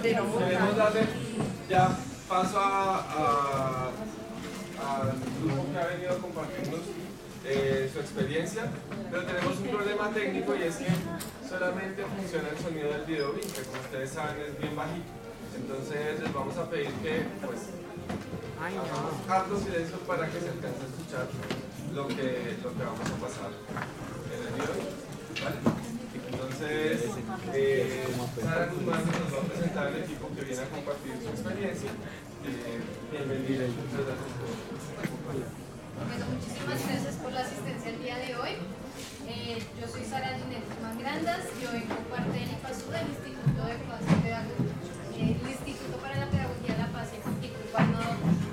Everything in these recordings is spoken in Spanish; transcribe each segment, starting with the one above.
Queremos darle ya paso al grupo que ha venido a compartirnos su experiencia, pero tenemos un problema técnico y es que solamente funciona el sonido del video BIM, que como ustedes saben es bien bajito. Entonces les vamos a pedir que pues hagamos harto silencio para que se alcance a escuchar lo que vamos a pasar en el video BIM, ¿vale? Entonces, Sara Guzmán nos va a presentar el equipo que viene a compartir su experiencia. Bienvenida. Muchas gracias por acompañarnos. Bueno, muchísimas gracias por la asistencia el día de hoy. Yo soy Sara Ginette Guzmán Grandas, yo vengo parte del IPASU, del Instituto de Paz y Pedagogía, el Instituto para la Pedagogía de la Paz y Cultivo Urbano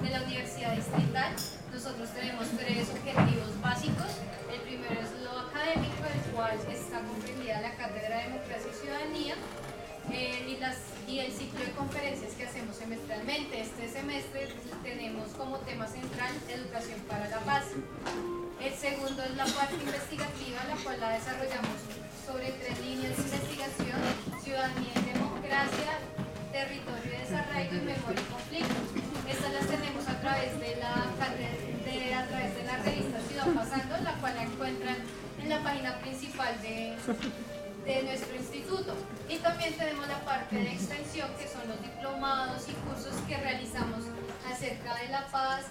de la Universidad Distrital. Nosotros tenemos tres objetivos básicos. El primero es lo académico, el cual está comprendida la Cátedra de Democracia y Ciudadanía, y el ciclo de conferencias que hacemos semestralmente. Este semestre tenemos como tema central Educación para la Paz. El segundo es la parte investigativa, la cual la desarrollamos sobre 3 líneas de investigación: ciudadanía y democracia, territorio y desarraigo y memoria y conflicto. Estas las tenemos a través de la revista Ciudad Pasando, la cual la encuentran en la página principal de nuestro instituto. Y también tenemos la parte de extensión, que son los diplomados y cursos que realizamos acerca de la paz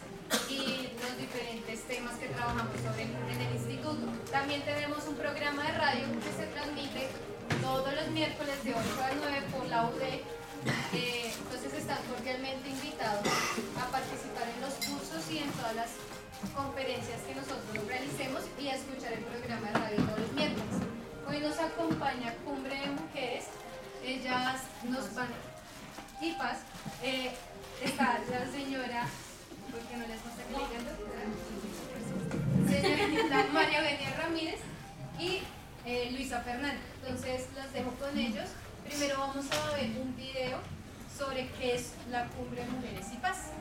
y los diferentes temas que trabajamos en el instituto. También tenemos un programa de radio que se transmite todos los miércoles de 8 a 9 por la UD. Entonces están cordialmente invitados a participar en los cursos y en todas las conferencias que nosotros realicemos y a escuchar el programa de radio todos los miércoles. Hoy nos acompaña Cumbre de Mujeres. Ellas nos van IPAS. Está la señora, porque no les está explicando, señorita María Eugenia Ramírez y Luisa Fernández. Entonces los dejo con ellos. Primero vamos a ver un video sobre qué es la Cumbre de Mujeres y Paz.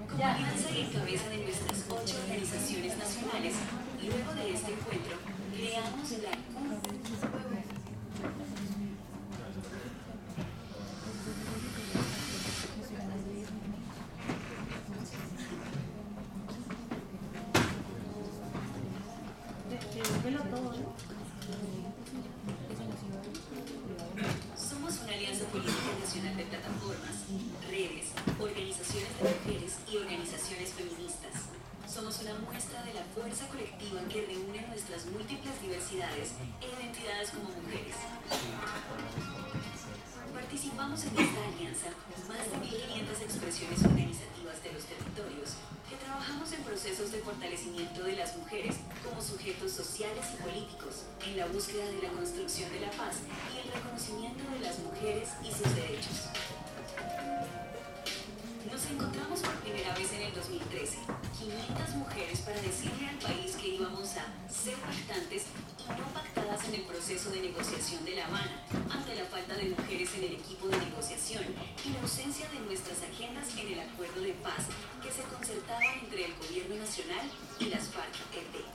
Como alianza y en cabeza de nuestras 8 organizaciones nacionales, luego de este encuentro, creamos la Somos una alianza política nacional de plataformas, redes, organizaciones de mujeres y organizaciones feministas. Somos una muestra de la fuerza colectiva que reúne nuestras múltiples diversidades e identidades como mujeres. Participamos en esta alianza más de 1.500 expresiones organizativas de los territorios que trabajamos en procesos de fortalecimiento de las mujeres como sujetos sociales y políticos, en la búsqueda de la construcción de la paz y el reconocimiento de las mujeres y sus derechos. Nos encontramos por primera vez en el 2013, 500 mujeres para decirle al país que íbamos a ser pactantes y no pactadas en el proceso de negociación de La Habana, ante la falta de mujeres en el equipo de negociación y la ausencia de nuestras agendas en el acuerdo de paz que se concertaba entre el gobierno nacional y las FARC-EP.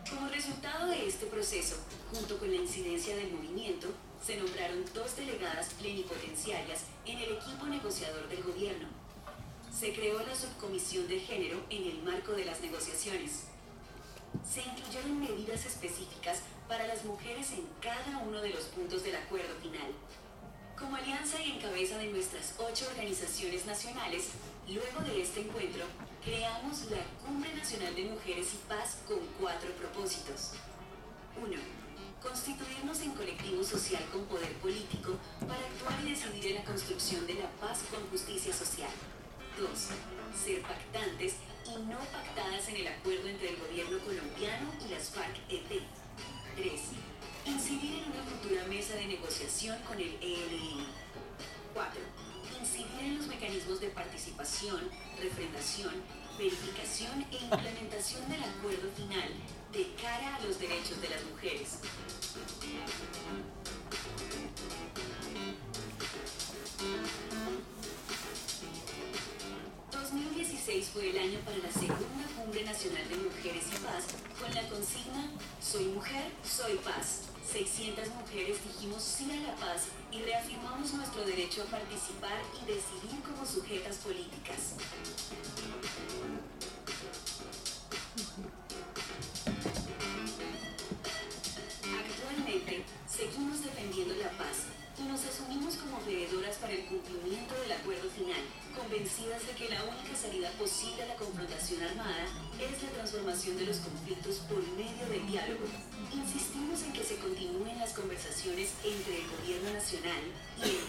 Como resultado de este proceso, junto con la incidencia del movimiento, se nombraron 2 delegadas plenipotenciarias en el equipo negociador del gobierno. Se creó la subcomisión de género en el marco de las negociaciones. Se incluyeron medidas específicas para las mujeres en cada uno de los puntos del acuerdo final. Como alianza y en cabeza de nuestras 8 organizaciones nacionales, luego de este encuentro, creamos la Cumbre Nacional de Mujeres y Paz con 4 propósitos. 1. Constituirnos en colectivo social con poder político para actuar y decidir en la construcción de la paz con justicia social. 2. Ser pactantes y no pactadas en el acuerdo entre el gobierno colombiano y las FARC-EP. 3. Incidir en una futura mesa de negociación con el ELN. 4. Incidir en los mecanismos de participación, refrendación, verificación e implementación del acuerdo final de cara a los derechos de las mujeres. El 2016 fue el año para la segunda Cumbre Nacional de Mujeres y Paz con la consigna Soy mujer, soy paz. 600 mujeres dijimos sí a la paz y reafirmamos nuestro derecho a participar y decidir como sujetas políticas. Actualmente, seguimos defendiendo la paz y nos asumimos como veedoras para el cumplimiento del acuerdo final, convencidas de que la única salida posible a la confrontación armada es la transformación de los conflictos por medio del diálogo. Insistimos en que se continúen las conversaciones entre el gobierno nacional y el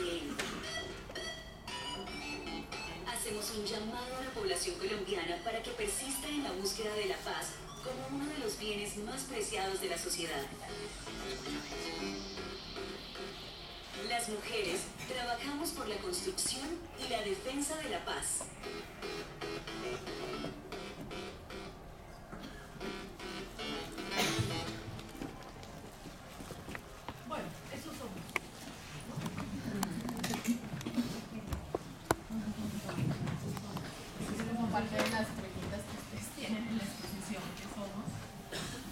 ELN. Hacemos un llamado a la población colombiana para que persista en la búsqueda de la paz como uno de los bienes más preciados de la sociedad. Las mujeres trabajamos por la construcción y la defensa de la paz. Bueno, eso somos. Como parte de las preguntas que ustedes tienen en la exposición, ¿qué somos?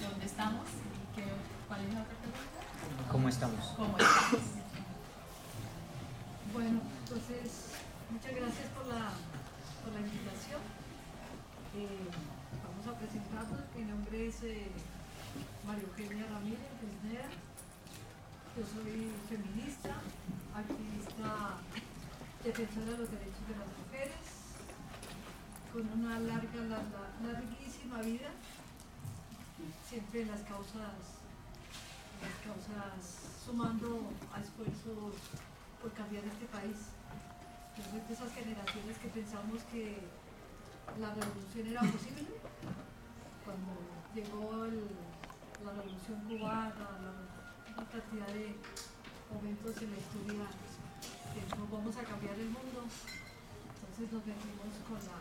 ¿Dónde estamos? ¿Cuál es la otra pregunta? ¿Cómo estamos? ¿Cómo estamos? Bueno, entonces, muchas gracias por la invitación. Vamos a presentarnos. Mi nombre es María Eugenia Ramírez Cisnera. Yo soy feminista, activista defensora de los derechos de las mujeres, con una larguísima vida, siempre en las causas sumando a esfuerzos por cambiar este país. Yo soy de esas generaciones que pensamos que la revolución era posible. Cuando llegó la revolución cubana, una cantidad de momentos en la historia que nos vamos a cambiar el mundo. Entonces nos metimos con la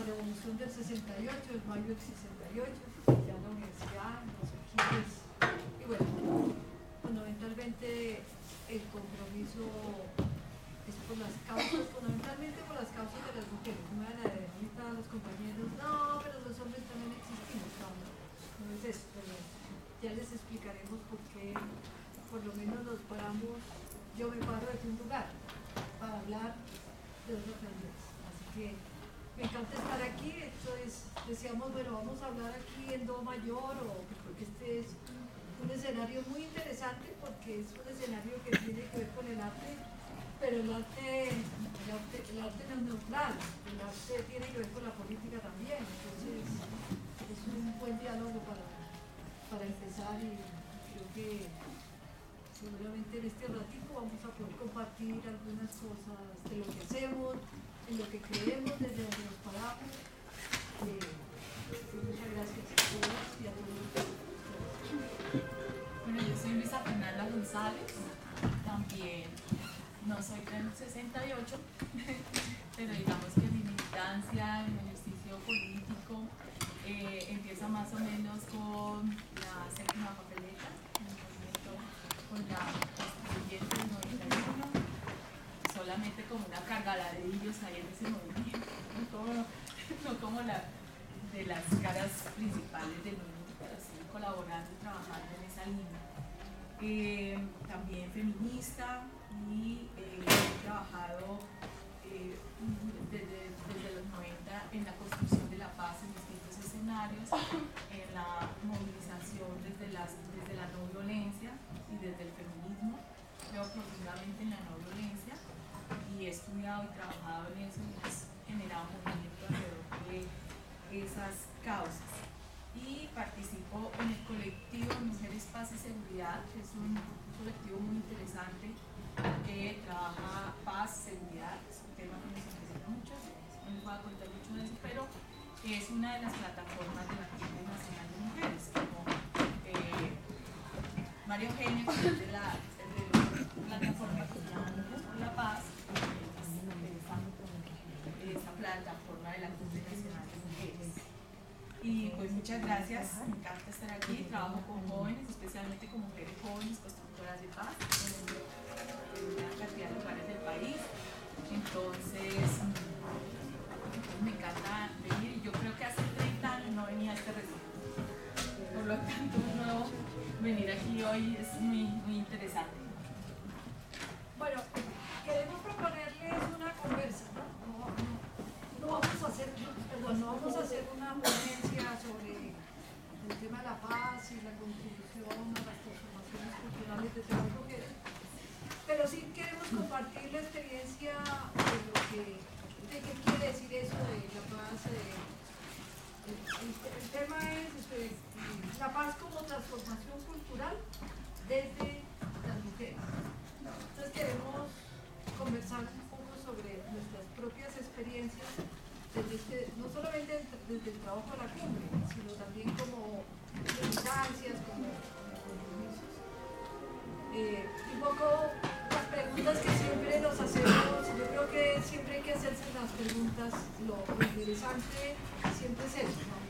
revolución del 68, el mayo del 68, ya la universidad, los equipos, y bueno, fundamentalmente el compromiso es por las causas, fundamentalmente por las causas de las mujeres. No van a decir ahorita a los compañeros, no, pero los hombres también existimos, no es eso, pero ya les explicaremos por qué, por lo menos nos paramos, yo me paro desde un lugar para hablar de otras realidades. Así que me encanta estar aquí. Esto es, decíamos, bueno, vamos a hablar aquí en Do mayor, porque este es un escenario muy interesante, porque es un escenario que tiene que ver con el arte, pero el arte no es neutral, el arte tiene que ver con la política también. Entonces es un buen diálogo para empezar, y creo que seguramente en este ratito vamos a poder compartir algunas cosas de lo que hacemos, en lo que creemos, desde donde nos paramos. Muchas gracias a todos y a todos. Bueno, yo soy Luisa Fernanda González, también no soy del 68, pero digamos que mi militancia, mi ejercicio político empieza más o menos con la séptima papeleta, el movimiento con la constituyente del 91, solamente como una carga de ladrillos ahí en ese movimiento, no como la de las caras principales del movimiento, pero sí colaborando y trabajando en esa línea. También feminista, y he trabajado desde los 90 en la construcción de la paz en distintos escenarios, en la movilización desde la no violencia y desde el feminismo. Creo profundamente en la no violencia y he estudiado y trabajado en eso, y he generado movimiento alrededor de esas causas. Y participo en el colectivo Mujeres, Paz y Seguridad, que es un colectivo muy interesante que trabaja paz, seguridad, es un tema que nos interesa mucho, no les voy a contar mucho de eso, pero es una de las plataformas de la Cumbre Nacional de Mujeres, como María Eugenia, que es de la plataforma que se llama Mujeres por la Paz, esa plataforma de la Cumbre Nacional de Mujeres. Y pues muchas gracias, me encanta estar aquí, trabajo con jóvenes, especialmente con mujeres jóvenes constructoras de paz en una cantidad de lugares del país. Entonces me encanta venir, y yo creo que hace 30 años no venía a este recinto, por lo tanto venir aquí hoy es muy, muy interesante. Bueno, queremos proponerles una conversa, ¿no? No vamos a hacer una ponencia sobre el tema de la paz y la contribución a las transformaciones culturales de las mujeres, pero sí queremos compartir la experiencia de qué quiere decir eso de la paz. El tema es la paz como transformación cultural desde las mujeres. Entonces queremos conversar un poco sobre nuestras propias experiencias, no solamente desde el trabajo de la cumbre, sino lo interesante siempre es eso, no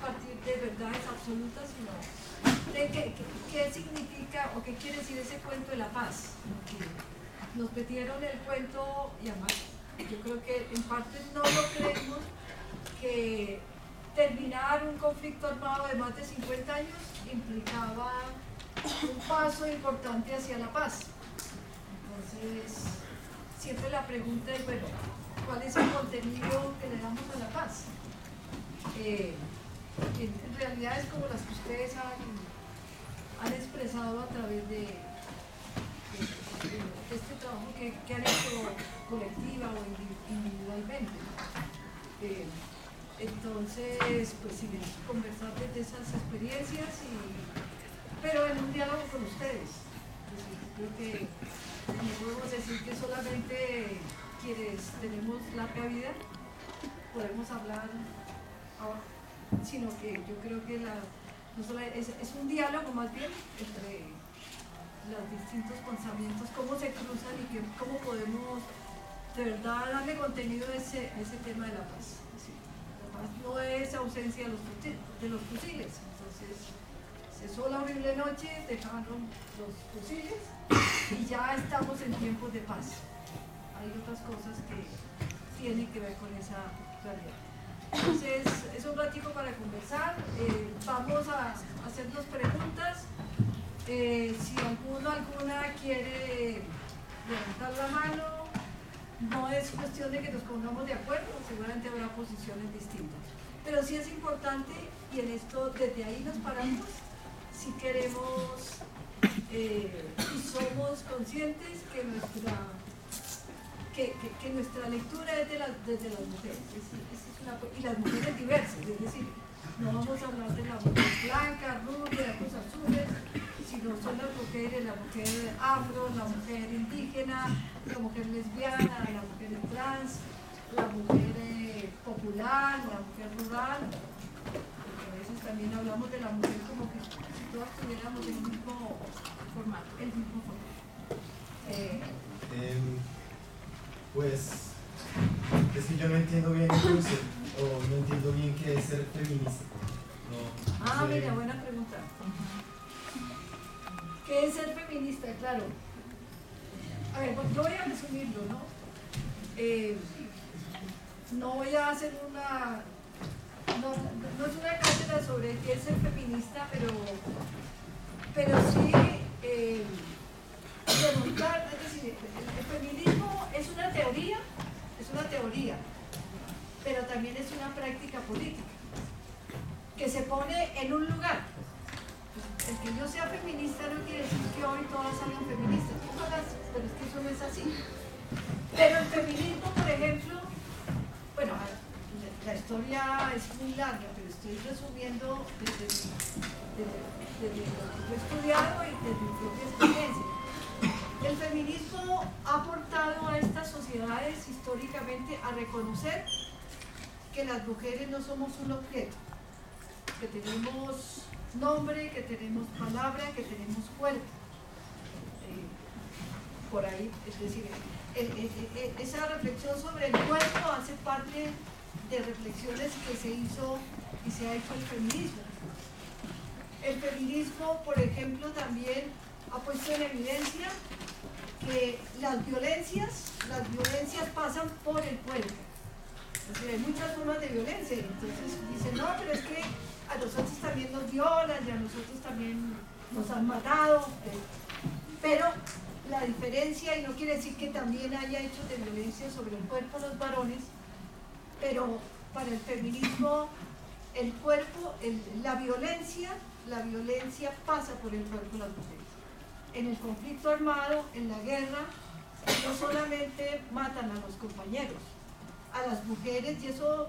partir de verdades absolutas, sino de qué significa o qué quiere decir ese cuento de la paz. Porque nos metieron el cuento, y además yo creo que en parte no lo creemos, que terminar un conflicto armado de más de 50 años implicaba un paso importante hacia la paz. Entonces, siempre la pregunta es, bueno, ¿cuál es el contenido que le damos a la paz? En realidad es como las que ustedes han expresado a través de este trabajo que han hecho colectiva o individualmente. Entonces, pues sí, conversar desde esas experiencias, pero en un diálogo con ustedes. Creo que no podemos decir que solamente quienes tenemos larga vida podemos hablar ahora, sino que yo creo que no solo es un diálogo más bien entre los distintos pensamientos, cómo se cruzan y cómo podemos de verdad darle contenido a ese tema de la paz. Sí, la paz no es ausencia de los fusiles. Entonces, cesó la horrible noche, dejaron los fusiles y ya estamos en tiempos de paz. Hay otras cosas que tienen que ver con esa realidad. Entonces, es un ratico para conversar. Vamos a hacernos preguntas. Si alguna quiere levantar la mano, no es cuestión de que nos pongamos de acuerdo, seguramente habrá posiciones distintas. Pero sí es importante, y en esto desde ahí nos paramos, si queremos y somos conscientes que nuestra lectura es desde las mujeres, y las mujeres diversas, es decir, no vamos a hablar de la mujer blanca, rubia, de ojos azules, sino son las mujeres, la mujer afro, la mujer indígena, la mujer lesbiana, la mujer trans, la mujer popular, la mujer rural. Porque a veces también hablamos de la mujer como que si todas tuviéramos el mismo formato. Pues es que yo no entiendo bien el concepto, o no entiendo bien qué es ser feminista. No sé. Mira, buena pregunta. ¿Qué es ser feminista? Claro. A ver, pues yo voy a resumirlo, ¿no? No voy a hacer no es una cátedra sobre qué es ser feminista, pero sí demostrar, es decir, el feminismo es una teoría, pero también es una práctica política que se pone en un lugar. El que yo sea feminista no quiere decir que hoy todas salgan feministas, pero es que eso no es así. Pero el feminismo, por ejemplo, bueno, la historia es muy larga, pero estoy resumiendo desde lo que yo he estudiado y desde mi propia experiencia. El feminismo ha aportado a estas sociedades históricamente a reconocer que las mujeres no somos un objeto, que tenemos nombre, que tenemos palabra, que tenemos cuerpo. Por ahí, es decir, esa reflexión sobre el cuerpo hace parte de reflexiones que se hizo y se ha hecho el feminismo. El feminismo, por ejemplo, también ha puesto en evidencia que las violencias pasan por el cuerpo. Es decir, hay muchas formas de violencia. Entonces dicen, no, pero es que a nosotros también nos violan y a nosotros también nos han matado. Pero la diferencia, y no quiere decir que también haya hechos de violencia sobre el cuerpo de los varones, pero para el feminismo el cuerpo, la violencia pasa por el cuerpo de las mujeres. En el conflicto armado, en la guerra, no solamente matan a los compañeros, a las mujeres, y eso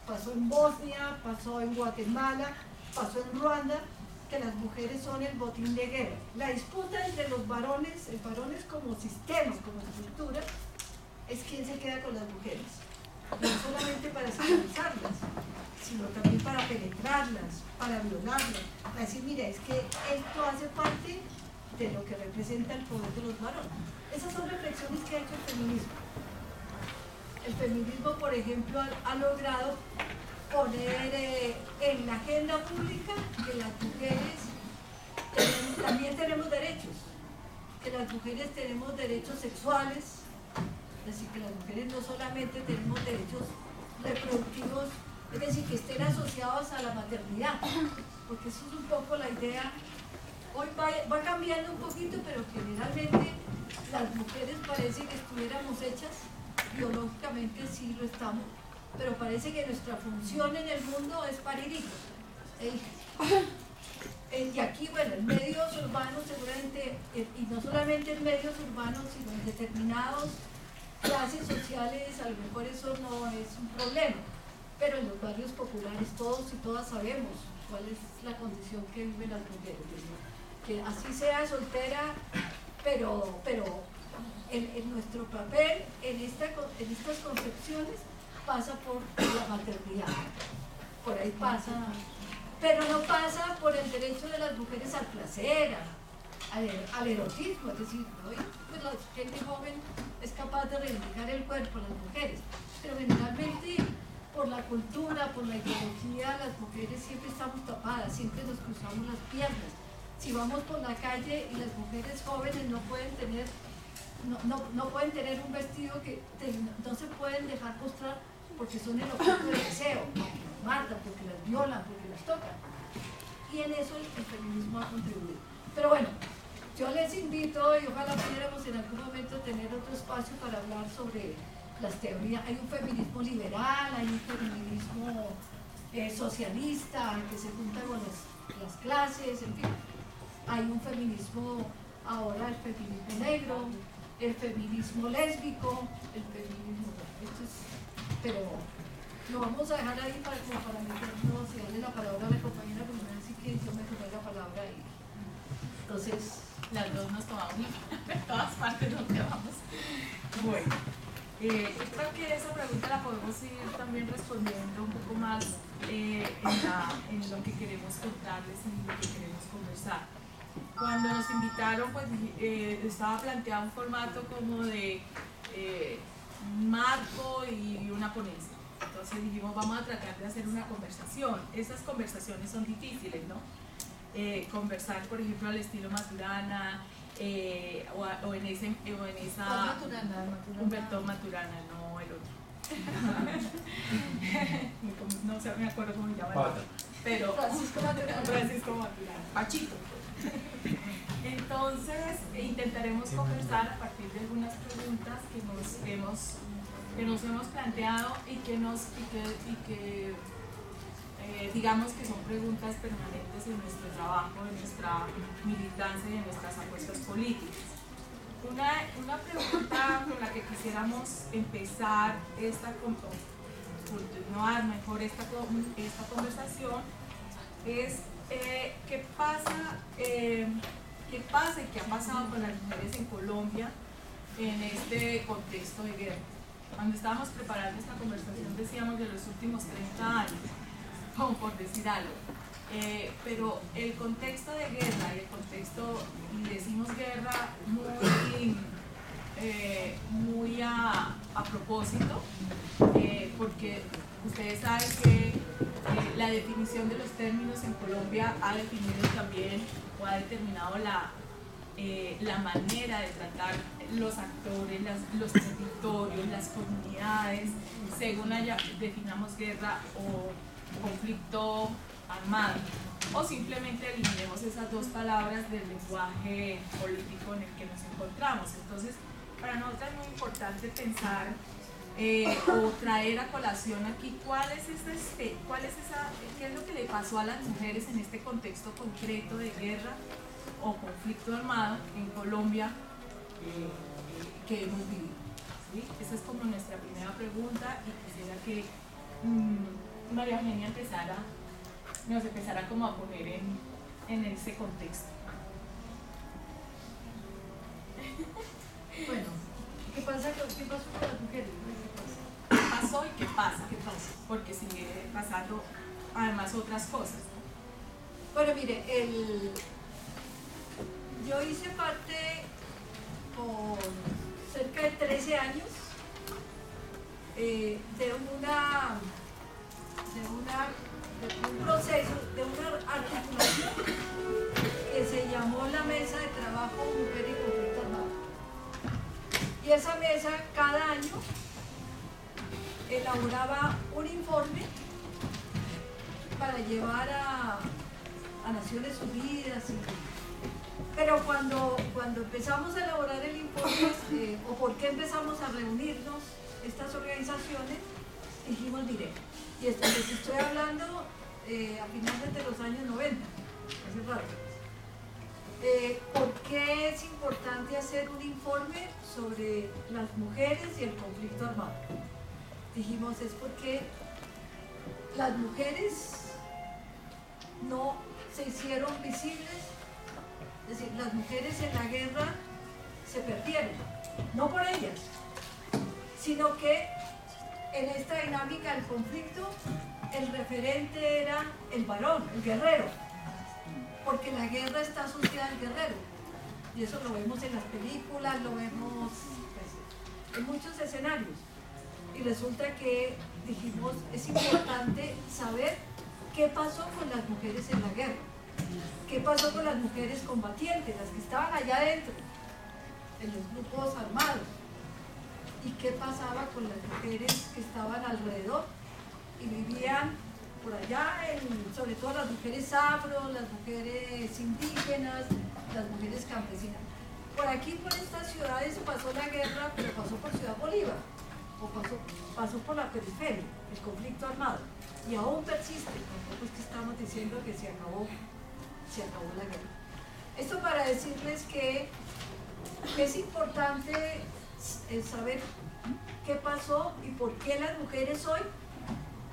pasó en Bosnia, pasó en Guatemala, pasó en Ruanda, que las mujeres son el botín de guerra. La disputa entre los varones como sistemas, como estructura, es quién se queda con las mujeres. No solamente para esclavizarlas, sino también para penetrarlas, para violarlas, para decir, mira, es que esto hace parte de lo que representa el poder de los varones. Esas son reflexiones que ha hecho el feminismo. el feminismo, por ejemplo, ha logrado poner en la agenda pública que las mujeres también tenemos derechos, que las mujeres tenemos derechos sexuales, es decir, que las mujeres no solamente tenemos derechos reproductivos, es decir, que estén asociados a la maternidad, porque eso es un poco la idea. Hoy va cambiando un poquito, pero generalmente las mujeres parece que estuviéramos hechas, biológicamente sí lo estamos, pero parece que nuestra función en el mundo es parir hijos. Y aquí, bueno, en medios urbanos seguramente, y no solamente en medios urbanos, sino en determinadas clases sociales, a lo mejor eso no es un problema, pero en los barrios populares todos y todas sabemos cuál es la condición que viven las mujeres, que así sea soltera, pero en nuestro papel, en estas concepciones, pasa por la maternidad, por ahí pasa, pero no pasa por el derecho de las mujeres al placer, al erotismo, es decir, hoy pues la gente joven es capaz de reivindicar el cuerpo, las mujeres, pero generalmente por la cultura, por la ideología, las mujeres siempre estamos tapadas, siempre nos cruzamos las piernas. Si vamos por la calle y las mujeres jóvenes no pueden tener un vestido que no se pueden dejar mostrar porque son el objeto del deseo, porque las matan, porque las violan, porque las tocan. Y en eso el feminismo ha contribuido. Pero bueno, yo les invito y ojalá pudiéramos en algún momento tener otro espacio para hablar sobre las teorías. Hay un feminismo liberal, hay un feminismo socialista que se junta con las clases, en fin. Hay un feminismo, ahora el feminismo negro, el feminismo lésbico, el feminismo... pero lo vamos a dejar ahí para meternos y darle la palabra a la compañera, porque me dice que yo me tomé la palabra ahí. Entonces, las dos nos tomamos de todas partes donde vamos. Bueno, yo creo que esa pregunta la podemos ir también respondiendo un poco más en lo que queremos contarles y lo que queremos conversar. Cuando nos invitaron, pues estaba planteado un formato como de un marco y una ponencia. Entonces dijimos, vamos a tratar de hacer una conversación. Esas conversaciones son difíciles, ¿no? Conversar, por ejemplo, al estilo Maturana, o en esa... Humberto Maturana, no el otro. No sé, me acuerdo cómo se llama el otro. Pero Francisco Maturana. Pachito. Entonces, intentaremos conversar a partir de algunas preguntas que nos hemos planteado y que digamos que son preguntas permanentes en nuestro trabajo, en nuestra militancia y en nuestras apuestas políticas. Una pregunta con la que quisiéramos empezar continuar mejor esta conversación es ¿qué pasa y qué ha pasado con las mujeres en Colombia en este contexto de guerra? Cuando estábamos preparando esta conversación decíamos de los últimos 30 años, como por decir algo, pero el contexto de guerra y el contexto, y decimos guerra muy a propósito, porque ustedes saben que la definición de los términos en Colombia ha definido también o ha determinado la manera de tratar los actores, los territorios, las comunidades, según definamos guerra o conflicto armado, o simplemente eliminemos esas dos palabras del lenguaje político en el que nos encontramos. Entonces, para nosotros es muy importante pensar o traer a colación aquí qué es lo que le pasó a las mujeres en este contexto concreto de guerra o conflicto armado en Colombia que hemos vivido. ¿Sí? Esa es como nuestra primera pregunta y quisiera que María Eugenia nos empezara como a poner en ese contexto. bueno, ¿qué pasó con las mujeres? ¿Qué pasó y qué pasa? Porque sigue pasando además otras cosas. Bueno, mire, yo hice parte por cerca de 13 años un proceso, de una articulación que se llamó la Mesa de Trabajo Mujer y Conflicto Armado. Y esa mesa cada año elaboraba un informe para llevar a Naciones Unidas. Pero cuando empezamos a elaborar el informe, o por qué empezamos a reunirnos estas organizaciones, dijimos, mire, y esto les estoy hablando a finales de los años 90, hace rato. ¿Por qué es importante hacer un informe sobre las mujeres y el conflicto armado? Dijimos, es porque las mujeres no se hicieron visibles, es decir, las mujeres en la guerra se perdieron, no por ellas, sino que en esta dinámica del conflicto el referente era el varón, el guerrero, porque la guerra está asociada al guerrero, y eso lo vemos en las películas, lo vemos pues, en muchos escenarios, y resulta que dijimos, es importante saber qué pasó con las mujeres en la guerra, qué pasó con las mujeres combatientes, las que estaban allá adentro, en los grupos armados, y qué pasaba con las mujeres que estaban alrededor y vivían por allá, sobre todo las mujeres afro, las mujeres indígenas, las mujeres campesinas. Por aquí, por estas ciudades pasó la guerra, pero pasó por Ciudad Bolívar, o pasó por la periferia, el conflicto armado, y aún persiste, tampoco es que estamos diciendo que se acabó la guerra. Esto para decirles que es importante saber qué pasó y por qué las mujeres hoy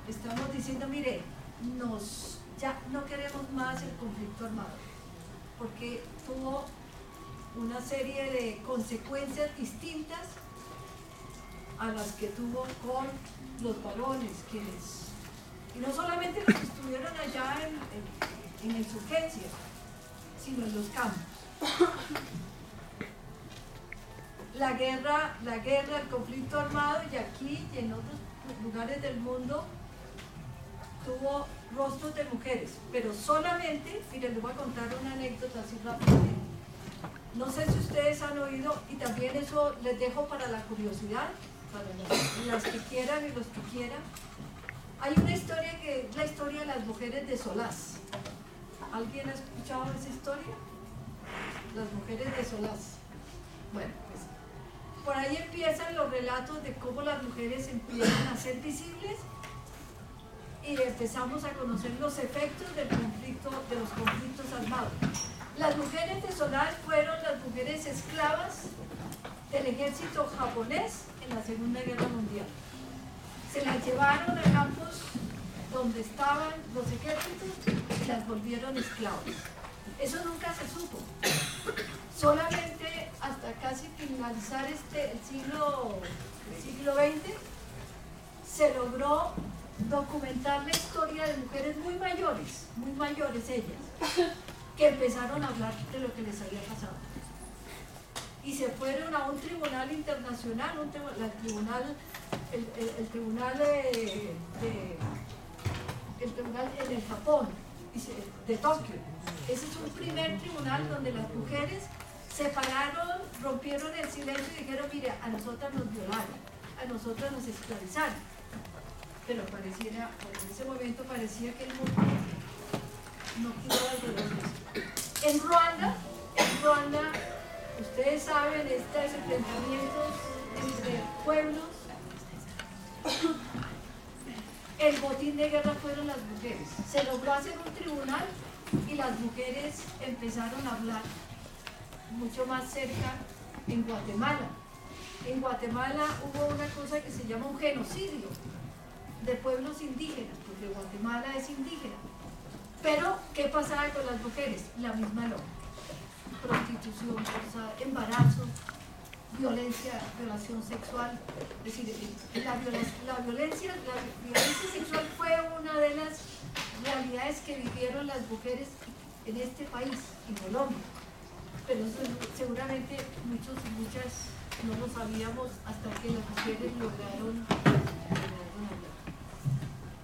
estamos diciendo, mire, ya no queremos más el conflicto armado, porque tuvo una serie de consecuencias distintas a las que tuvo con los varones, y no solamente los que estuvieron allá en insurgencia, sino en los campos. La guerra, el conflicto armado, y aquí y en otros lugares del mundo, tuvo rostros de mujeres, pero solamente, miren, les voy a contar una anécdota así rápidamente. No sé si ustedes han oído, y también eso les dejo para la curiosidad, para las que quieran y los que quieran. Hay una historia que es la historia de las mujeres de Solás. ¿Alguien ha escuchado esa historia? Las mujeres de Solás. Bueno, pues por ahí empiezan los relatos de cómo las mujeres empiezan a ser visibles y empezamos a conocer los efectos del conflicto, de los conflictos armados. Las mujeres de Solás fueron las mujeres esclavas del ejército japonés en la Segunda Guerra Mundial. Se las llevaron a campos donde estaban los ejércitos y las volvieron esclavas. Eso nunca se supo. Solamente hasta casi finalizar el siglo XX se logró documentar la historia de mujeres muy mayores ellas, que empezaron a hablar de lo que les había pasado. Y se fueron a un tribunal internacional, el tribunal en el Japón, de Tokio. Ese es un primer tribunal donde las mujeres se pararon, rompieron el silencio y dijeron, mire, a nosotras nos violaron, a nosotras nos esclavizaron. Pero en ese momento parecía que el mundo no quedaba de los. En Ruanda, ustedes saben, estos enfrentamientos entre pueblos, el botín de guerra fueron las mujeres. Se logró hacer un tribunal y las mujeres empezaron a hablar mucho más cerca en Guatemala. En Guatemala hubo una cosa que se llama un genocidio de pueblos indígenas, porque Guatemala es indígena. Pero, ¿qué pasaba con las mujeres? La misma lógica. Prostitución forzada, embarazo, violación sexual. Es decir, la violencia sexual fue una de las realidades que vivieron las mujeres en este país, en Colombia. Pero eso, seguramente muchas no lo sabíamos hasta que las mujeres lograron hablar.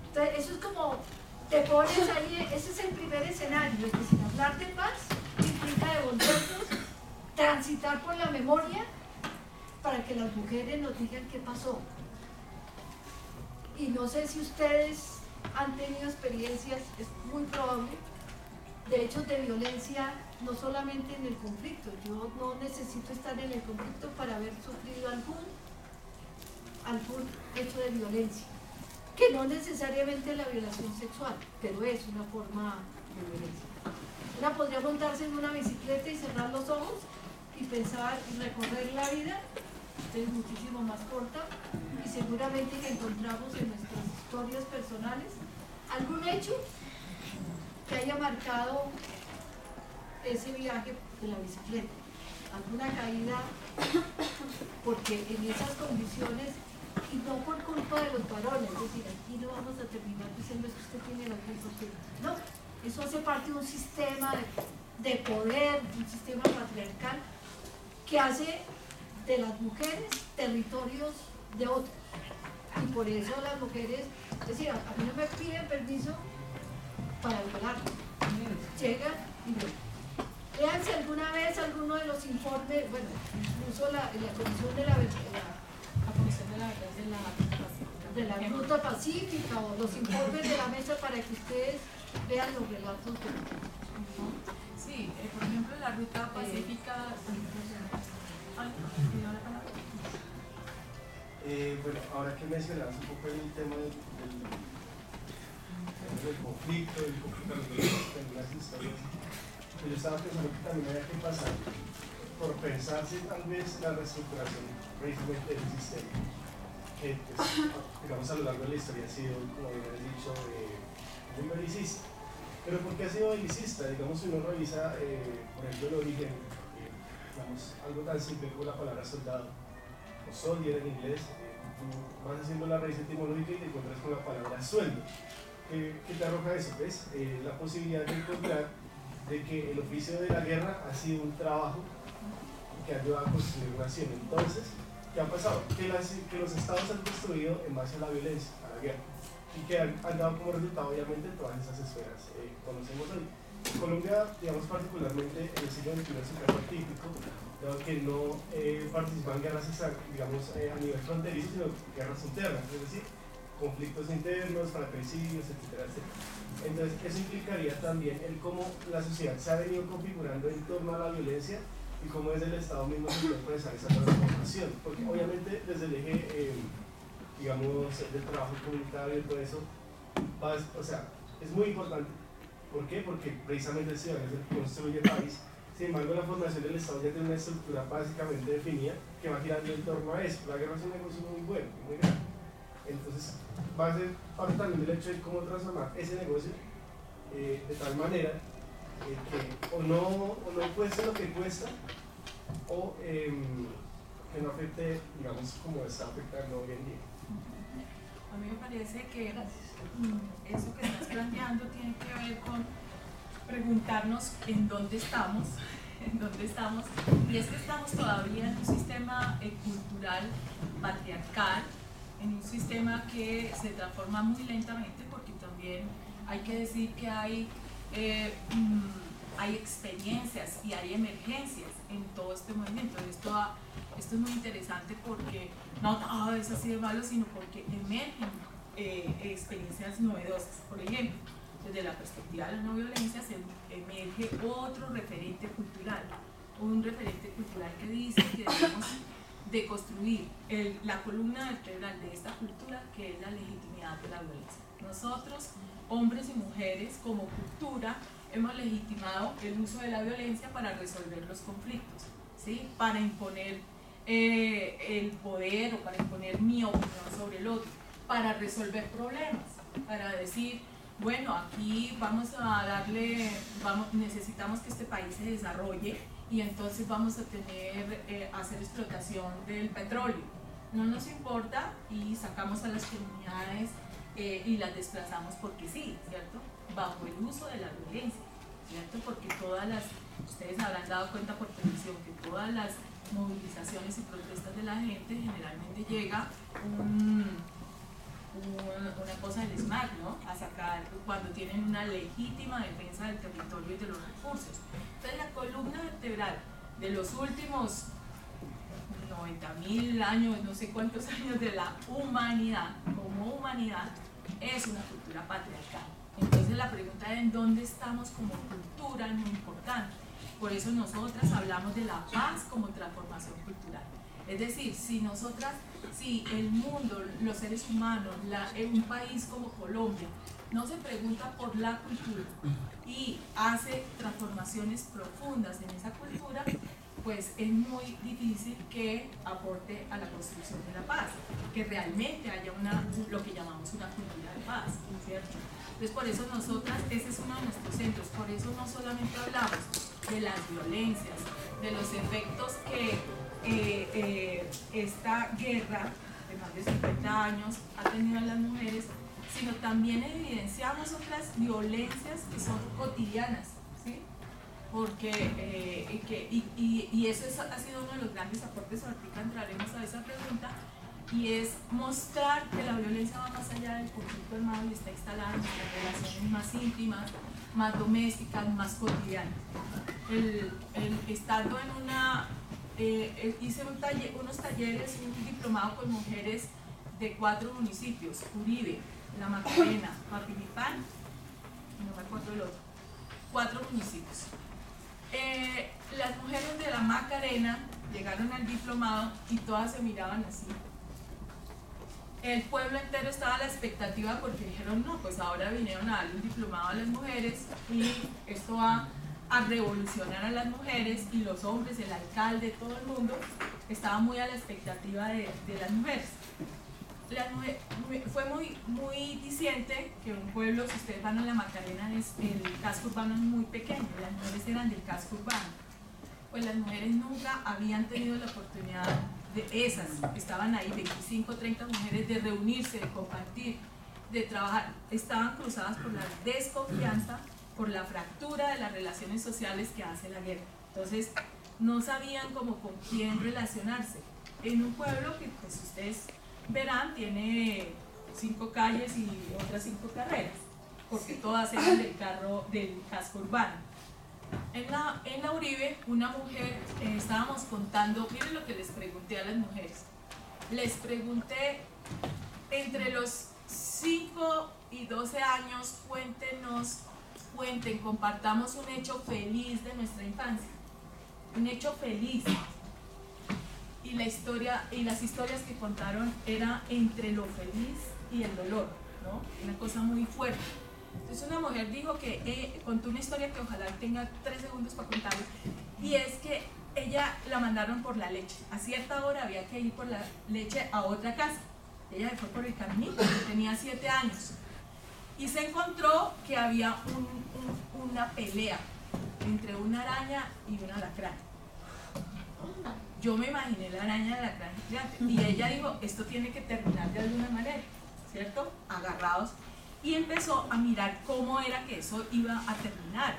Entonces, eso es como, te pones ahí, ese es el primer escenario, es decir, hablar de paz implica devolvernos, transitar por la memoria para que las mujeres nos digan qué pasó. Y no sé si ustedes han tenido experiencias, es muy probable, de hechos de violencia, no solamente en el conflicto. Yo no necesito estar en el conflicto para haber sufrido algún hecho de violencia, que no necesariamente la violación sexual, pero es una forma de violencia. Una podría montarse en una bicicleta y cerrar los ojos y pensar y recorrer la vida, es muchísimo más corta, y seguramente que encontramos en nuestras historias personales algún hecho que haya marcado ese viaje de la bicicleta, alguna caída, porque en esas condiciones, y no por culpa de los varones, es decir, aquí no vamos a terminar diciendo que usted tiene la culpa, no, eso hace parte de un sistema de poder, un sistema patriarcal que hace de las mujeres territorios de otros, y por eso las mujeres, es decir, a mí no me piden permiso para violar, llegan y violan. Léanse alguna vez alguno de los informes, bueno, incluso la Comisión de la Ruta Pacífica o los informes de la mesa para que ustedes vean los relatos de Sí, por ejemplo, la Ruta Pacífica. Bueno, ahora que mencionabas un poco el tema del conflicto, de las historias, yo estaba pensando que también había que pasar por pensarse tal vez la reestructuración precisamente del sistema, que pues, digamos a lo largo de la historia ha sido, como bien he dicho, muy belicista. Pero ¿por qué ha sido belicista? Digamos, si uno revisa, por ejemplo, el origen, digamos, algo tan simple como la palabra soldado, o soldier en inglés, tú vas haciendo la raíz etimológica y te encuentras con la palabra sueldo. ¿Qué te arroja eso? ¿Ves? La posibilidad de encontrar de que el oficio de la guerra ha sido un trabajo que ha ayudado a construir una nación. Entonces, ¿qué ha pasado? Que los estados han construido en base a la violencia, a la guerra, y que han dado como resultado obviamente todas esas esferas que conocemos hoy. Colombia, digamos particularmente en el siglo XXI es un caso típico, dado que no participa en guerras digamos, a nivel fronterizo, sino guerras internas, es decir, conflictos internos, fratricidios, etcétera, etcétera. Entonces, eso implicaría también el cómo la sociedad se ha venido configurando en torno a la violencia y cómo desde el Estado mismo se puede expresar esa transformación. Porque obviamente desde el eje, digamos, del trabajo comunitario y todo eso, o sea, es muy importante. ¿Por qué? Porque precisamente el ciudadano es el que construye el país. Sin embargo, la formación del Estado ya tiene una estructura básicamente definida que va girando en torno a eso. La guerra es un negocio muy bueno, muy grande. Entonces, va a ser parte también del hecho de cómo transformar ese negocio de tal manera que o no cueste lo que cuesta o que no afecte, digamos, como está afectando hoy en día. A mí me parece que eso que estás planteando tiene que ver con preguntarnos en dónde estamos, y es que estamos todavía en un sistema cultural patriarcal, en un sistema que se transforma muy lentamente, porque también hay que decir que hay experiencias y hay emergencias en todo este movimiento. Esto es muy interesante porque no todo es así de malo, sino porque emergen experiencias novedosas. Por ejemplo, desde la perspectiva de la no violencia se emerge otro referente cultural, un referente cultural que dice que debemos de construir la columna vertebral de esta cultura, que es la legitimidad de la violencia. Nosotros, hombres y mujeres, como cultura, hemos legitimado el uso de la violencia para resolver los conflictos, ¿sí? Para imponer el poder o para imponer mi opinión sobre el otro, para resolver problemas, para decir, bueno, aquí vamos a darle, necesitamos que este país se desarrolle y entonces vamos a hacer explotación del petróleo. No nos importa y sacamos a las comunidades y las desplazamos porque sí, ¿cierto? Bajo el uso de la violencia, ¿cierto? Porque ustedes habrán dado cuenta por televisión que todas las movilizaciones y protestas de la gente, generalmente llega una cosa del SMAC, ¿no? A sacar cuando tienen una legítima defensa del territorio y de los recursos. Entonces la columna vertebral de los últimos 90.000 años, no sé cuántos años de la humanidad, como humanidad, es una cultura patriarcal. Entonces la pregunta de en dónde estamos como cultura es muy importante. Por eso nosotras hablamos de la paz como transformación cultural. Es decir, si el mundo, los seres humanos, en un país como Colombia, no se pregunta por la cultura y hace transformaciones profundas en esa cultura, pues es muy difícil que aporte a la construcción de la paz, que realmente haya lo que llamamos una cultura de paz, ¿cierto? Entonces por eso nosotras, ese es uno de nuestros centros, por eso no solamente hablamos de las violencias, de los efectos que esta guerra de más de 50 años ha tenido en las mujeres, sino también evidenciamos otras violencias que son cotidianas, ¿sí? Porque, y eso ha sido uno de los grandes aportes, ahorita entraremos a esa pregunta, y es mostrar que la violencia va más allá del conflicto armado y está instalada en nuestras relaciones más íntimas, más domésticas, más cotidianas. Estando en hice unos talleres, un diplomado con mujeres de 4 municipios: Uribe, La Macarena, Papilipán, no me acuerdo el otro, 4 municipios. Las mujeres de La Macarena llegaron al diplomado y todas se miraban así. El pueblo entero estaba a la expectativa porque dijeron, no, pues ahora vinieron a darle un diplomado a las mujeres y esto va a revolucionar a las mujeres, y los hombres, el alcalde, todo el mundo estaba muy a la expectativa de las mujeres. Fue muy diciente que un pueblo, si ustedes van a La Macarena, el casco urbano es muy pequeño, las mujeres eran del casco urbano. Pues las mujeres nunca habían tenido la oportunidad de esas, estaban ahí 25, 30 mujeres, de reunirse, de compartir, de trabajar. Estaban cruzadas por la desconfianza, por la fractura de las relaciones sociales que hace la guerra. Entonces no sabían cómo con quién relacionarse. En un pueblo que, pues ustedes verán, tiene 5 calles y otras 5 carreras, porque todas eran del casco urbano. En la Uribe, una mujer, estábamos contando, miren lo que les pregunté a las mujeres. Les pregunté, entre los 5 y 12 años, cuenten, compartamos un hecho feliz de nuestra infancia, un hecho feliz. Y las historias que contaron era entre lo feliz y el dolor, ¿no? Una cosa muy fuerte. Entonces una mujer dijo que contó una historia que ojalá tenga 3 segundos para contarla, y es que ella la mandaron por la leche. A cierta hora había que ir por la leche a otra casa. Ella se fue por el caminito, tenía 7 años. Y se encontró que había una pelea entre una araña y un alacrán. Yo me imaginé la araña y el alacrán gigante. Y ella dijo, esto tiene que terminar de alguna manera, ¿cierto? Agarrados. Y empezó a mirar cómo era que eso iba a terminar.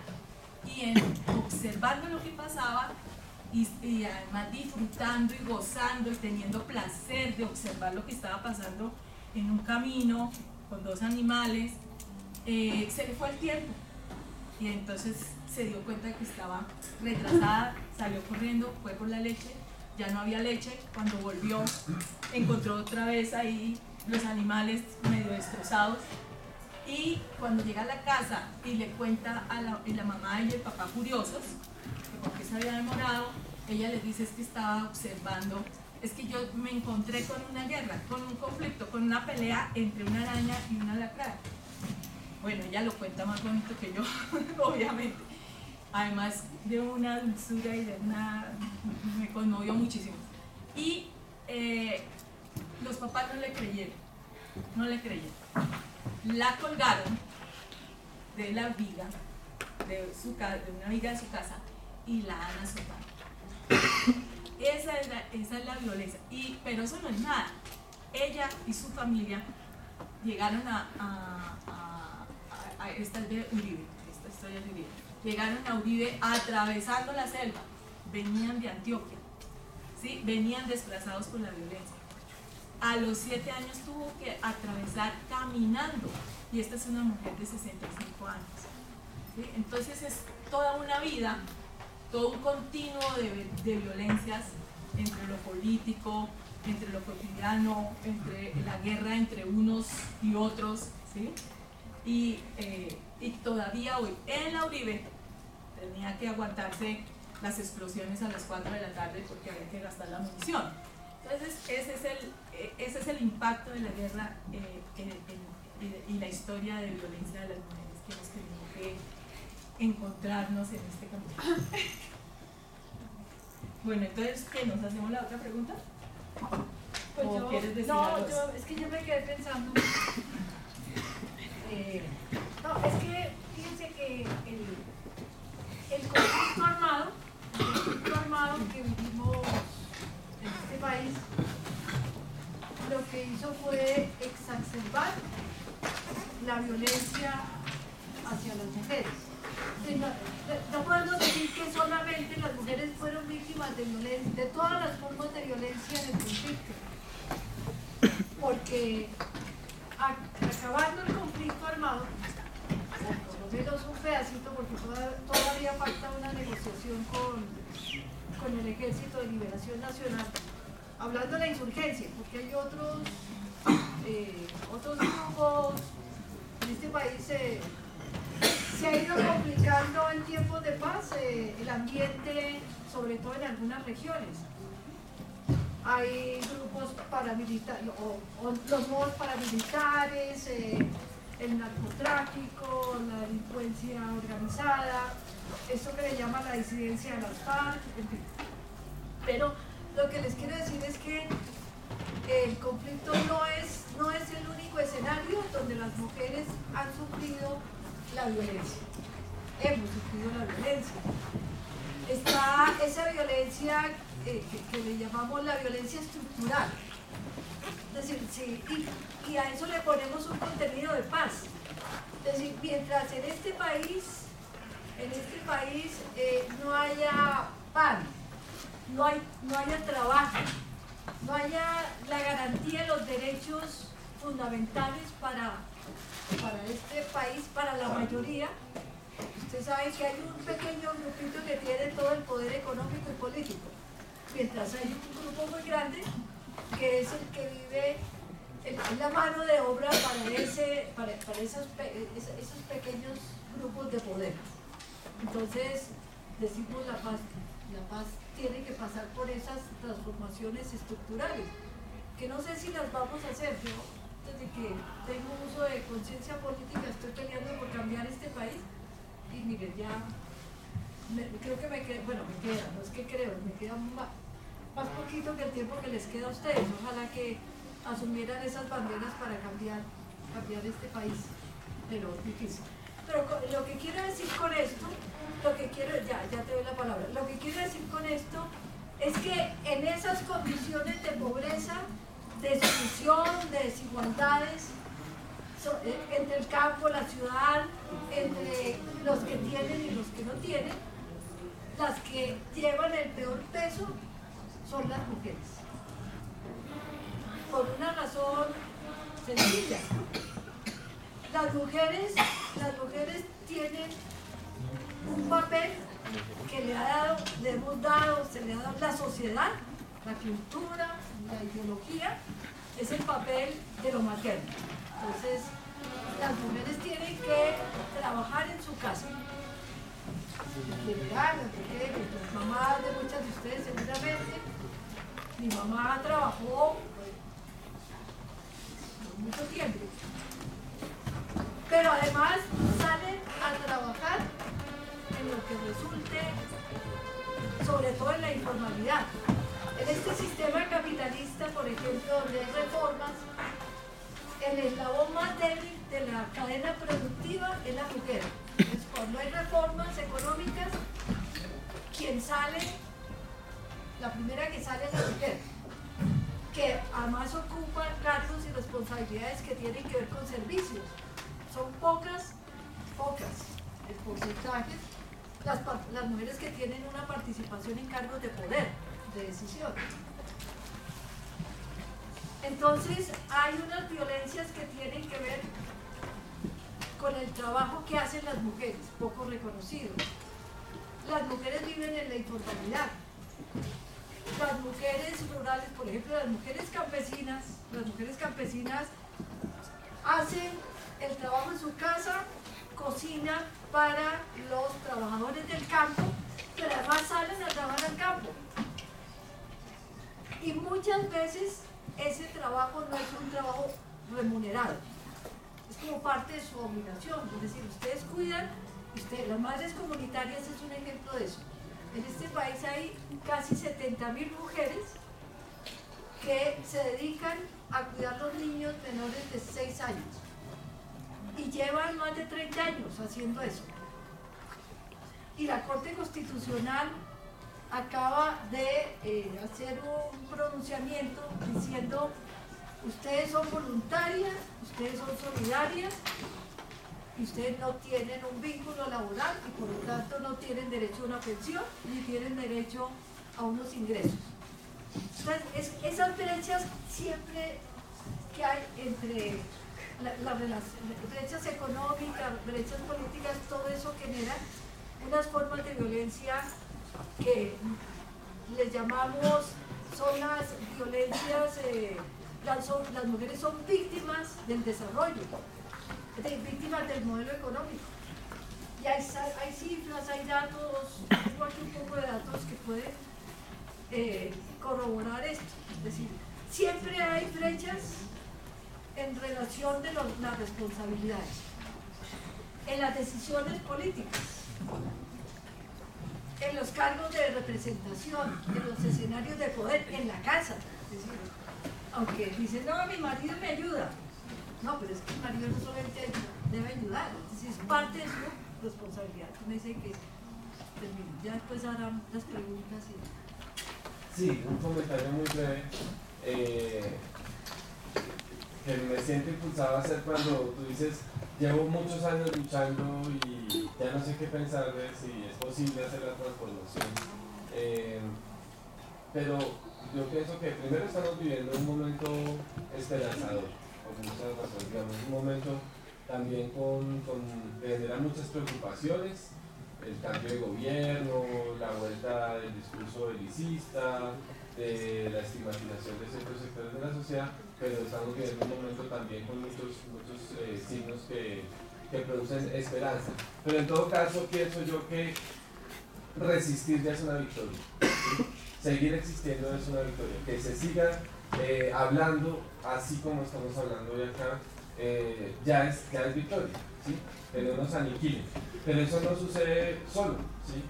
Y observando lo que pasaba, y además disfrutando y gozando y teniendo placer de observar lo que estaba pasando en un camino con 2 animales, se le fue el tiempo, y entonces se dio cuenta de que estaba retrasada, salió corriendo, fue por la leche, ya no había leche. Cuando volvió, encontró otra vez ahí los animales medio destrozados, y cuando llega a la casa y le cuenta a la mamá y el papá furiosos que por qué se había demorado, ella les dice, es que estaba observando, es que yo me encontré con una guerra, con un conflicto, con una pelea entre una araña y un alacrán. Bueno, ella lo cuenta más bonito que yo, obviamente. Además de una dulzura y me conmovió muchísimo. Y los papás no le creyeron. La colgaron de la viga, de una viga de su casa, y la han azotado. Esa es la violencia. Pero eso no es nada. Ella y su familia llegaron a esta historia de Uribe. Llegaron a Uribe atravesando la selva, venían de Antioquia, ¿sí? Venían desplazados por la violencia. A los 7 años tuvo que atravesar caminando, y esta es una mujer de 65 años. ¿Sí? Entonces es toda una vida, todo un continuo de violencias entre lo político, entre lo cotidiano, entre la guerra entre unos y otros, ¿sí? Y todavía hoy en la Uribe tenía que aguantarse las explosiones a las 4 de la tarde porque había que gastar la munición. Entonces ese es el impacto de la guerra y la historia de violencia de las mujeres que hemos tenido que encontrarnos en este camino. Bueno, entonces, ¿qué? ¿Nos hacemos la otra pregunta? Pues ¿O yo, quieres decir no, algo? es que yo me quedé pensando. No, es que fíjense que el conflicto armado que vivimos en este país, lo que hizo fue exacerbar la violencia hacia las mujeres. No podemos decir que solamente las mujeres fueron víctimas de violencia, de todas las formas de violencia en el conflicto, porque acabando el conflicto armado, o por lo menos un pedacito, porque todavía falta una negociación con el Ejército de Liberación Nacional, hablando de la insurgencia, porque hay otros grupos en este país. Se ha ido complicando en tiempos de paz el ambiente, sobre todo en algunas regiones. Hay grupos paramilitares, o los modos paramilitares, el narcotráfico, la delincuencia organizada, eso que le llaman la disidencia de las FARC, en fin. Pero lo que les quiero decir es que el conflicto no es el único escenario donde las mujeres han sufrido la violencia. Hemos sufrido la violencia. Está esa violencia que le llamamos la violencia estructural. Es decir, sí, y a eso le ponemos un contenido de paz. Es decir, mientras en este país no haya pan, no haya trabajo, no haya la garantía de los derechos fundamentales para este país, para la mayoría. Usted sabe que hay un pequeño grupito que tiene todo el poder económico y político, mientras hay un grupo muy grande que es el que vive en la mano de obra para esos pequeños grupos de poder. Entonces decimos la paz tiene que pasar por esas transformaciones estructurales, que no sé si las vamos a hacer. Yo, desde que tengo uso de conciencia política, estoy peleando por cambiar este país, y miren, ya creo que me queda, no es que creo, me queda más poquito que el tiempo que les queda a ustedes. Ojalá que asumieran esas banderas para cambiar este país, pero es difícil. Pero lo que quiero decir con esto, ya te doy la palabra, lo que quiero decir con esto es que en esas condiciones de pobreza, de exclusión, de desigualdades, entre el campo, la ciudad, entre los que tienen y los que no tienen, las que llevan el peor peso son las mujeres. Por una razón sencilla. Las mujeres tienen un papel que se le ha dado la sociedad, la cultura, la ideología, es el papel de lo materno. Entonces, las mujeres tienen que trabajar en su casa. En general, las mamás de muchas de ustedes seguramente, mi mamá trabajó por mucho tiempo, pero además salen a trabajar en lo que resulte, sobre todo en la informalidad. En este sistema capitalista, por ejemplo, donde hay reformas, el eslabón más débil de la cadena productiva es la mujer. Entonces, cuando hay reformas económicas, quien sale, la primera que sale es la mujer, que además ocupa cargos y responsabilidades que tienen que ver con servicios. Son pocas el porcentaje, las mujeres que tienen una participación en cargos de poder. de decisión. Entonces hay unas violencias que tienen que ver con el trabajo que hacen las mujeres, poco reconocido. Las mujeres viven en la informalidad. Las mujeres rurales, por ejemplo, las mujeres campesinas hacen el trabajo en su casa, cocinan para los trabajadores del campo, pero además salen a trabajar al campo. Y muchas veces ese trabajo no es un trabajo remunerado, es como parte de su obligación. Es decir, ustedes cuidan, las madres comunitarias es un ejemplo de eso. En este país hay casi 70.000 mujeres que se dedican a cuidar a los niños menores de 6 años y llevan más de 30 años haciendo eso. Y la Corte Constitucional acaba de hacer un pronunciamiento diciendo: ustedes son voluntarias, ustedes son solidarias, y ustedes no tienen un vínculo laboral y por lo tanto no tienen derecho a una pensión ni tienen derecho a unos ingresos. Entonces, esas brechas siempre que hay entre las brechas económicas, brechas políticas, todo eso genera unas formas de violencia que les llamamos, son las violencias, las mujeres son víctimas del desarrollo, víctimas del modelo económico. Y hay cifras, hay datos, tengo aquí un poco de datos que pueden corroborar esto. Es decir, siempre hay brechas en relación de las responsabilidades, en las decisiones políticas, en los cargos de representación, en los escenarios de poder, en la casa. Es decir, aunque dicen, no, mi marido me ayuda. No, pero es que el marido no solamente debe ayudar, es parte de su responsabilidad. Me dice que termino, ya después harán las preguntas. Sí, un comentario muy breve que me siento impulsado a hacer cuando tú dices: llevo muchos años luchando y ya no sé qué pensar de si es posible hacer la transformación. Pero yo pienso que primero estamos viviendo un momento esperanzador, por muchas razones, digamos, un momento también que genera muchas preocupaciones, el cambio de gobierno, la vuelta del discurso belicista, de la estigmatización de ciertos sectores de la sociedad, pero estamos viviendo un momento también con muchos signos que producen esperanza. Pero en todo caso pienso yo que resistir ya es una victoria, ¿sí? Seguir existiendo es una victoria, que se siga hablando así como estamos hablando hoy acá, ya es victoria, ¿sí? Que no nos aniquilen, pero eso no sucede solo, ¿sí?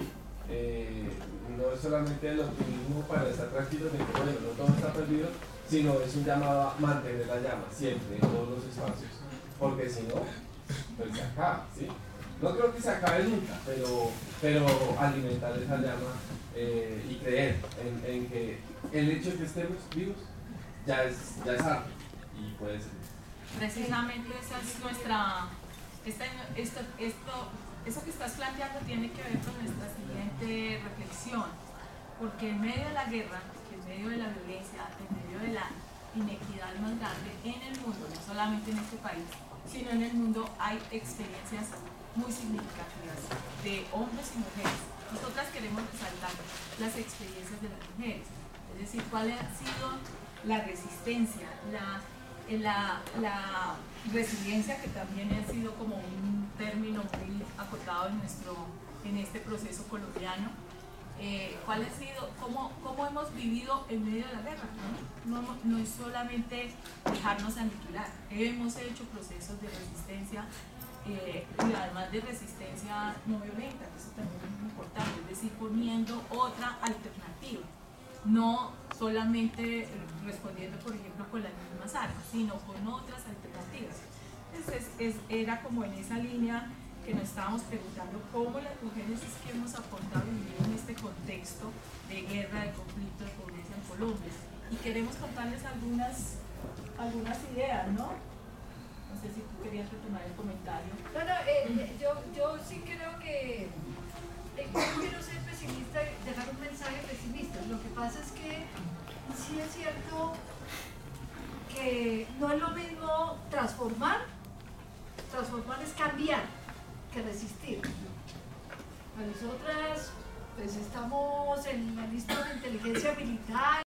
No es solamente el optimismo para estar tranquilos de que bueno, no todo está perdido, sino es un llamado a mantener la llama siempre en todos los espacios, porque si no, pues se acaba, ¿sí? No creo que se acabe nunca, pero alimentar esa llama y creer en que el hecho de que estemos vivos ya es algo y puede ser. Precisamente esa es nuestra, eso que estás planteando tiene que ver con nuestra siguiente reflexión, porque en medio de la guerra, en medio de la violencia, en medio de la inequidad más grande en el mundo, no solamente en este país, sino en el mundo, hay experiencias muy significativas de hombres y mujeres. Nosotras queremos resaltar las experiencias de las mujeres, es decir, cuál ha sido la resistencia, la resiliencia, que también ha sido como un término muy acotado en este proceso colombiano. ¿Cuál ha sido, cómo hemos vivido en medio de la guerra? No es solamente dejarnos aniquilar, hemos hecho procesos de resistencia y además de resistencia no violenta, que eso también es muy importante, es decir, poniendo otra alternativa, no solamente respondiendo, por ejemplo, con las mismas armas, sino con otras alternativas. Entonces era como en esa línea que nos estábamos preguntando cómo las mujeres es que hemos aportado a vivir en este contexto de guerra, de conflicto, de pobreza en Colombia. Y queremos contarles algunas ideas, ¿no? No sé si tú querías retomar el comentario. Yo sí creo que yo quiero ser pesimista y dejar un mensaje pesimista. Lo que pasa es que no es lo mismo transformar es cambiar que resistir. A nosotras pues estamos en la lista de inteligencia militar.